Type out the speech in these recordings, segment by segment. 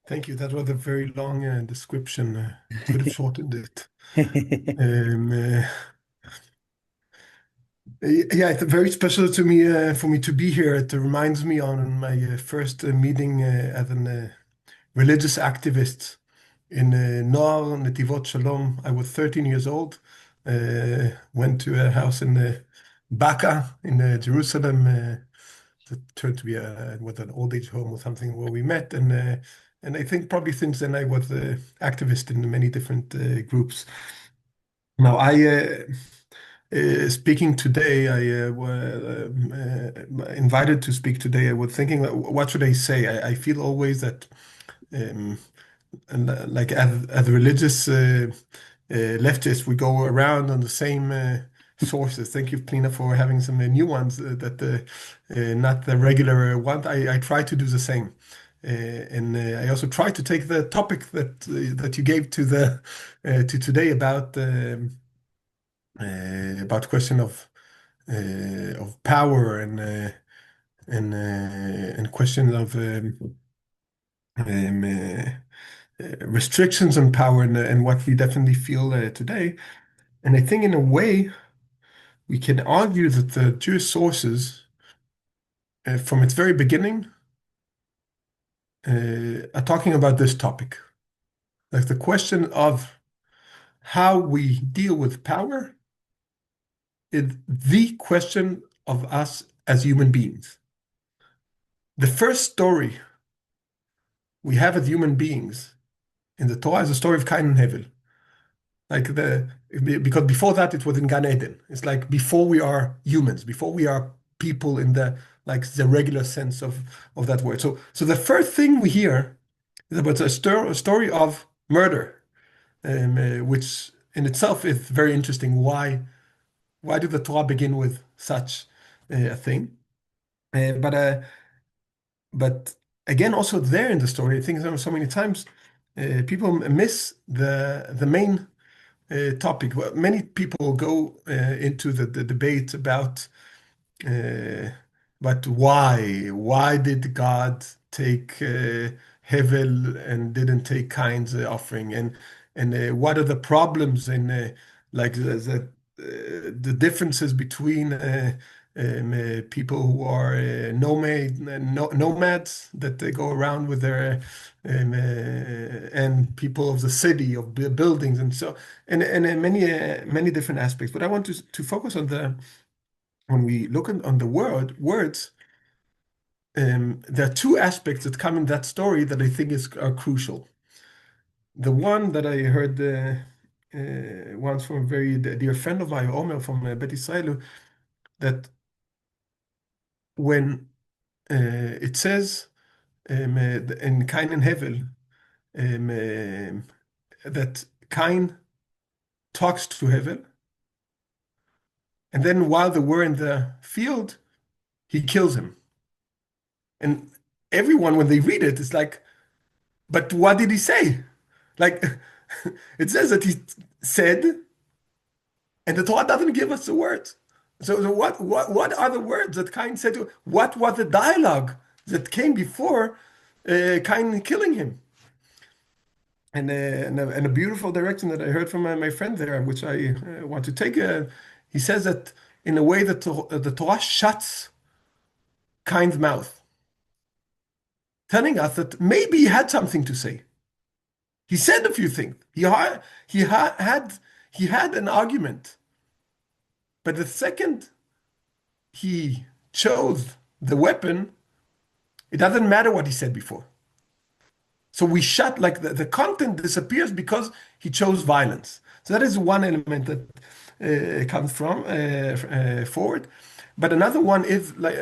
Thank you. That was a very long description. Could have shortened it. Um, uh, yeah, it's very special to me for me to be here. It reminds me on my first meeting as a religious activist in Noar Netivot Shalom. I was 13 years old. Went to a house in Baka in Jerusalem. That turned to be was an old age home or something where we met, and I think probably since then I was activist in many different groups. Now speaking today, I invited to speak today. I was thinking, what should I say? I feel always that um, and like as religious leftists, we go around on the same sources. Thank you, Plina, for having some new ones that not the regular one. I try to do the same. And I also try to take the topic that you gave to the to today about question of power and question of um, uh, restrictions on power and what we definitely feel today. And I think in a way, we can argue that the Jewish sources, from its very beginning, are talking about this topic. Like the question of how we deal with power is the question of us as human beings. The first story we have as human beings in the Torah is the story of Cain and Hevel. Like because before that it was in Gan Eden. It's like before we are humans, before we are people in the regular sense of that word. So the first thing we hear is about a story of murder, which in itself is very interesting. Why did the Torah begin with such a thing? Uh, but uh, but again, also there in the story, I think so many times people miss the main topic. Well, many people go into the debate uh, about why did God take Hevel and didn't take Cain's offering, and what are the problems in like the differences between people who are nomads that they go around with their and people of the city of buildings and so and many different aspects. But I want to focus on the when we look on the words. There are two aspects that come in that story that I think are crucial. The one that I heard once from a very dear friend of mine, Omer from Bet Israel, that when it says in Cain and Hevel that Cain talks to Hevel, and then while they were in the field, he kills him. And everyone, when they read it, is like, but what did he say? Like, it says that he said, and the Torah doesn't give us the words. So what are the words that Cain said to? What was the dialogue that came before Cain killing him? And a beautiful direction that I heard from my friend there, which I want to take. He says that in a way that the Torah shuts Cain's mouth, telling us that maybe he had something to say. He said a few things. He had an argument, but the second he chose the weapon, it doesn't matter what he said before. So we shut, like the content disappears because he chose violence. So that is one element that comes from forward. But another one is like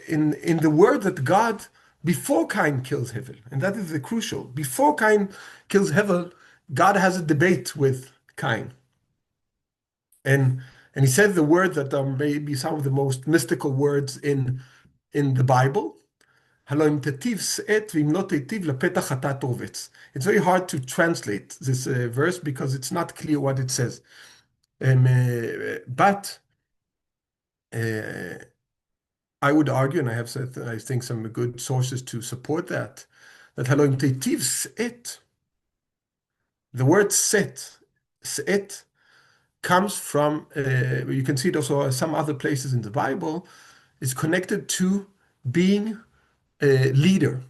in the word that God before Cain kills Hevel, and that is the crucial. Before Cain kills Hevel, God has a debate with Cain, and he says the word that are maybe some of the most mystical words in the Bible. It's very hard to translate this verse because it's not clear what it says. But I would argue, and I have said, I think some good sources to support that, that Elohim teitiv se'et, the word se'et comes from, you can see it also some other places in the Bible, is connected to being a leader,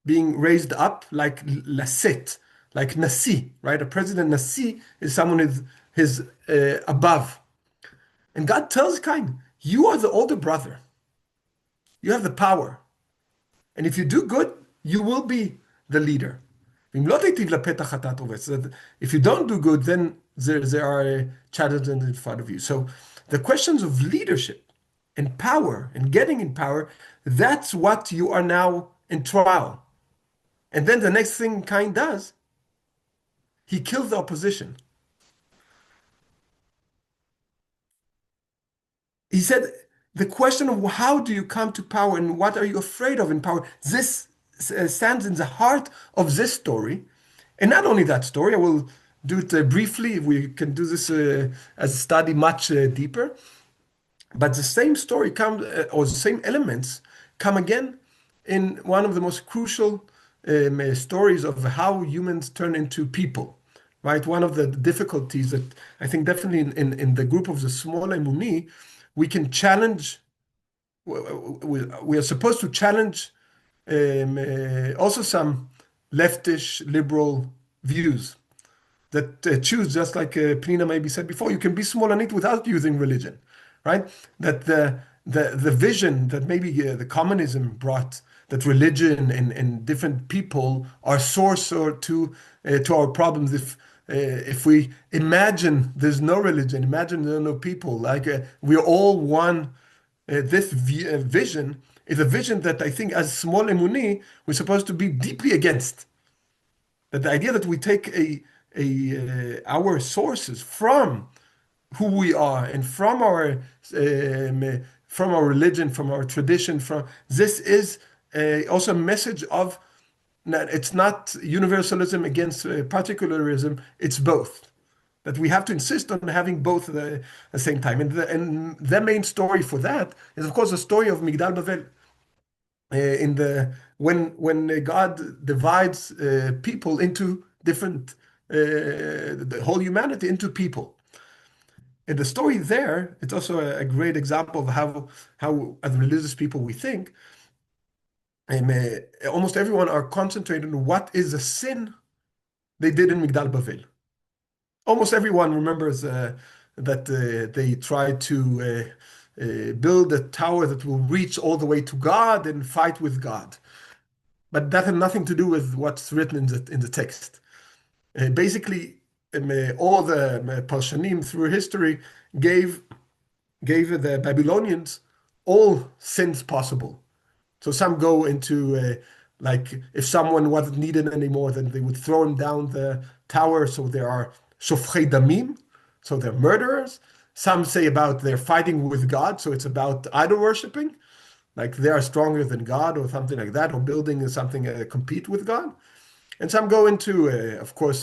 being raised up like Laset, like Nasi, right? A president Nasi is someone who is above. And God tells Cain, you are the older brother. You have the power. And if you do good, you will be the leader. So if you don't do good, then there are challenges in front of you. So the questions of leadership and power and getting in power, that's what you are now in trial. And then the next thing Cain does, he kills the opposition. He said, the question of how do you come to power and what are you afraid of in power, this stands in the heart of this story. And not only that story, I will do it briefly. We can do this as a study much deeper. But the same story comes, or the same elements come again in one of the most crucial stories of how humans turn into people, right? One of the difficulties that I think definitely in the group of the small Emuni, we can challenge, we are supposed to challenge also some leftish liberal views that choose, just like Pnina maybe said before, you can be Smolanit without using religion, right? That the vision that maybe the communism brought, that religion and different people are source or to our problems. If we imagine there's no religion, imagine there are no people, like we're all one. This vision is a vision that I think, as small emuni, we're supposed to be deeply against. That the idea that we take our sources from who we are and from our religion, from our tradition, from this is also a message of it's not universalism against particularism, it's both. That we have to insist on having both at the same time. And the main story for that is, of course, the story of Migdal Bavel. In the when God divides people into different, the whole humanity into people. And the story there, it's also a great example of how as religious people we think. Almost everyone are concentrated on what is the sin they did in Migdal Bavel. Almost everyone remembers that they tried to build a tower that will reach all the way to God and fight with God. But that had nothing to do with what's written in the text. Basically, all the Parshanim through history gave the Babylonians all sins possible. So some go into like if someone wasn't needed anymore, then they would throw him down the tower. So there are shofchei damim, so they're murderers. Some say about they're fighting with God, so it's about idol worshiping, like they are stronger than God or something like that, or building something compete with God. And some go into, of course,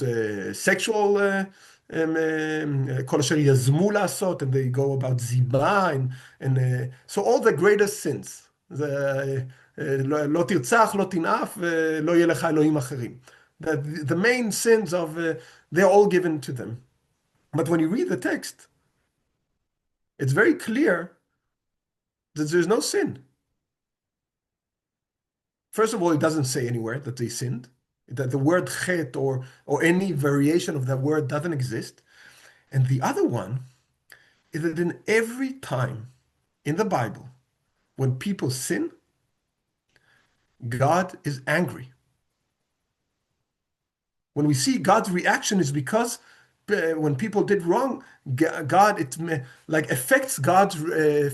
sexual kol asher yazmu la'asot, and they go about zina and so all the greatest sins. לא תרצח, לא תנאף, לא יהיה לך אלוהים אחרים. The main sins of, they're all given to them. But when you read the text, it's very clear that there's no sin. First of all, it doesn't say anywhere that they sinned, that the word chet or any variation of that word doesn't exist. And the other one is that in every time in the Bible, when people sin, God is angry. When we see God's reaction is because when people did wrong, God, it like affects God's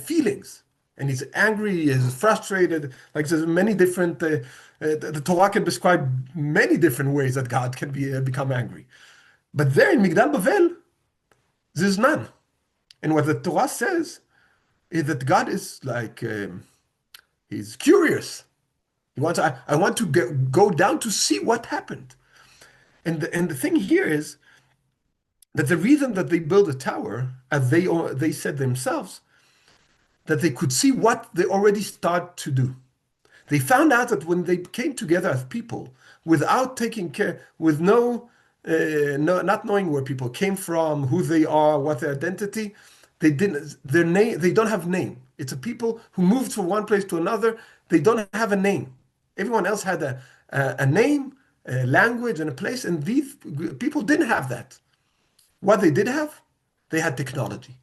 feelings. And he's angry, he's frustrated. Like there's many different, the Torah can describe many different ways that God can become angry. But there in Migdal Bavel, there's none. And what the Torah says is that God is like, he's curious. He wants, I want to go down to see what happened. And the thing here is that the reason that they built a tower, as they said themselves, that they could see what they already start to do. They found out that when they came together as people, without taking care, with not knowing where people came from, who they are, what their identity, their name, they don't have name. It's a people who moved from one place to another. They don't have a name. Everyone else had a name, a language, and a place, and these people didn't have that. What they did have, they had technology.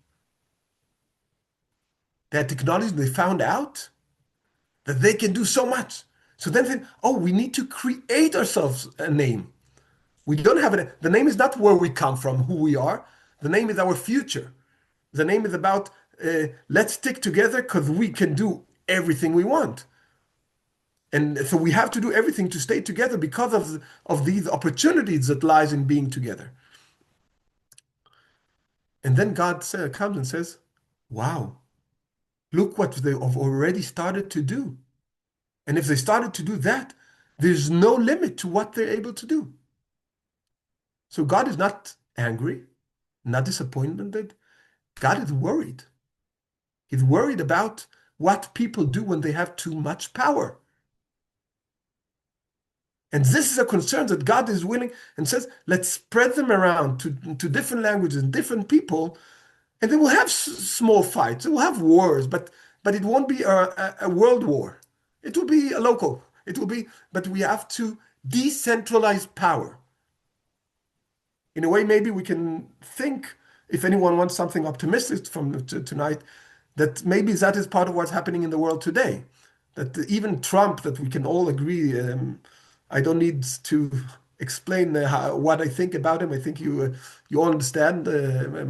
They had technology, and they found out that they can do so much. So then they, oh, we need to create ourselves a name. We don't have it. The name is not where we come from, who we are. The name is our future. The name is about let's stick together because we can do everything we want. And so we have to do everything to stay together because of these opportunities that lies in being together. And then God comes and says, wow, look what they have already started to do. And if they started to do that, there's no limit to what they're able to do. So God is not angry, not disappointed. God is worried. He's worried about what people do when they have too much power. And this is a concern that God is willing and says, let's spread them around to different languages and different people, and they will have small fights. They will have wars, but it won't be a world war. It will be a local. It will be, but we have to decentralize power. In a way, maybe we can think, if anyone wants something optimistic from tonight, that maybe that is part of what's happening in the world today. That even Trump, that we can all agree, I don't need to explain what I think about him. I think you all understand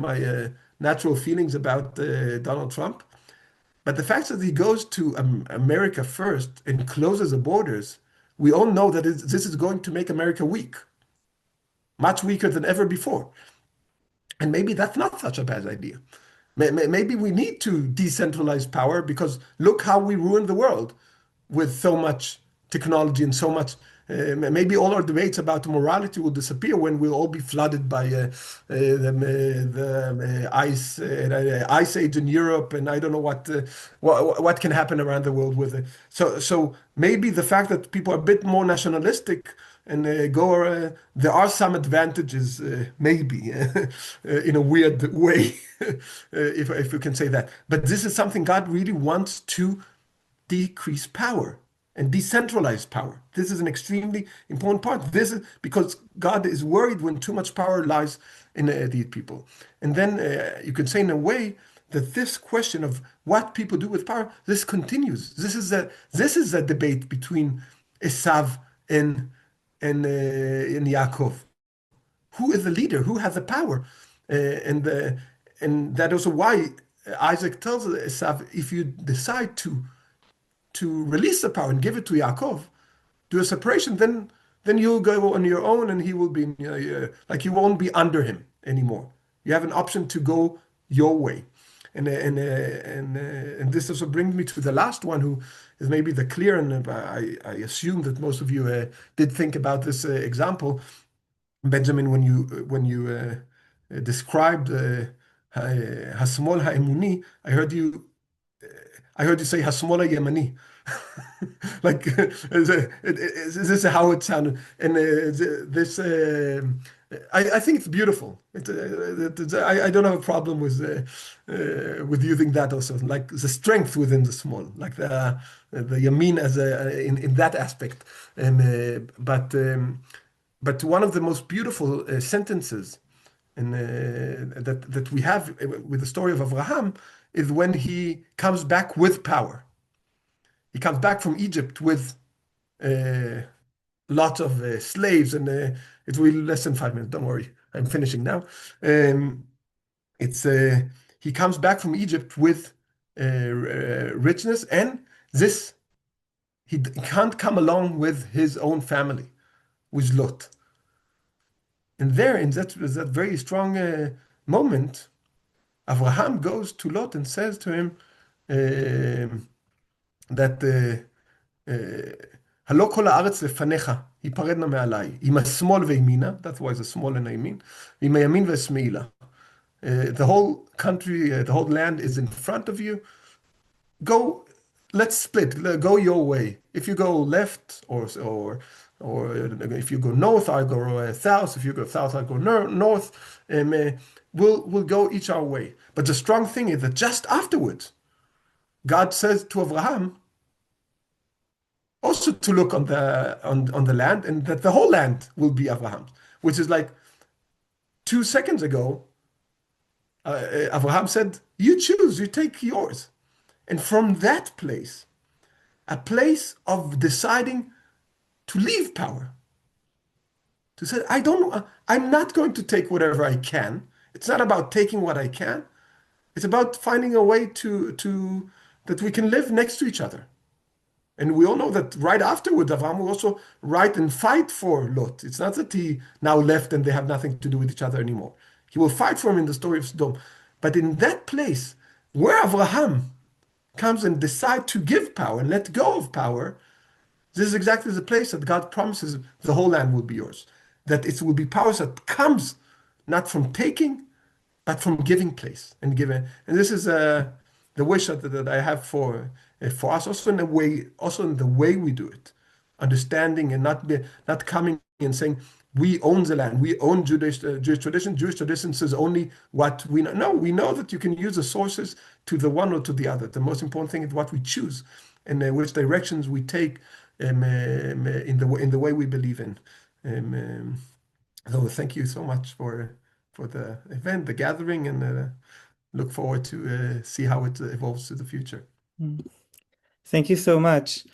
my natural feelings about Donald Trump. But the fact that he goes to America first and closes the borders, we all know that this is going to make America weak, much weaker than ever before. And maybe that's not such a bad idea. Maybe we need to decentralize power because look how we ruined the world with so much technology and so much. Maybe all our debates about morality will disappear when we'll all be flooded by the ice age in Europe, and I don't know what can happen around the world with it. So maybe the fact that people are a bit more nationalistic and there are some advantages, maybe in a weird way, if we can say that. But this is something God really wants to decrease power and decentralize power. This is an extremely important part. This is because God is worried when too much power lies in these people. And then you can say in a way that this question of what people do with power, this continues. This is a debate between Esav and Yaakov. Who is the leader? Who has the power? And that also why Isaac tells Esav, if you decide to release the power and give it to Yaakov, do a separation, then you'll go on your own, and he will be like you won't be under him anymore. You have an option to go your way, and this also brings me to the last one, who is maybe the clear, and I assume that most of you did think about this example, Benjamin, when you described Hasmol Ha'emuni, I heard you say Hasmola Yemeni. Like, this is how it sounded. And I think it's beautiful. I don't have a problem with using that also, like the strength within the small, like the Yamin as in that aspect. But one of the most beautiful sentences that we have with the story of Abraham is when he comes back with power. He comes back from Egypt with lots of slaves, and it will be less than 5 minutes. Don't worry, I'm finishing now. He comes back from Egypt with richness, and he can't come along with his own family, with Lot. And there, in that very strong moment, Abraham goes to Lot and says to him that הלא כל הארץ לפניך, היפרדנה מעליי, עם השמאל וימינה, that's why the small and הימין, ועם הימין והשמאלה. The whole country, the whole land is in front of you. Let's split, go your way. if you go left or if you go north, I go south. If you go south, I go north. We'll go each our way. But the strong thing is that just afterwards, God says to Abraham also to look on the land, and that the whole land will be Abraham's, which is like 2 seconds ago. Abraham said, "You choose, you take yours," and from that place, a place of deciding to leave power, to say, "I don't, I'm not going to take whatever I can." It's not about taking what I can. It's about finding a way to that we can live next to each other. And we all know that right afterward, Avraham will also write and fight for Lot. It's not that he now left and they have nothing to do with each other anymore. He will fight for him in the story of Sodom. But in that place where Avraham comes and decides to give power and let go of power, this is exactly the place that God promises the whole land will be yours. That it will be power that comes not from taking, but from giving place and giving. And this is the wish that I have for us, also in the way we do it, understanding and not coming and saying we own the land, we own Jewish tradition. Jewish tradition says only what we know. No, we know that you can use the sources to the one or to the other. The most important thing is what we choose and which directions we take in the way we believe in. So thank you so much for the event, the gathering, and look forward to see how it evolves to the future. Thank you so much.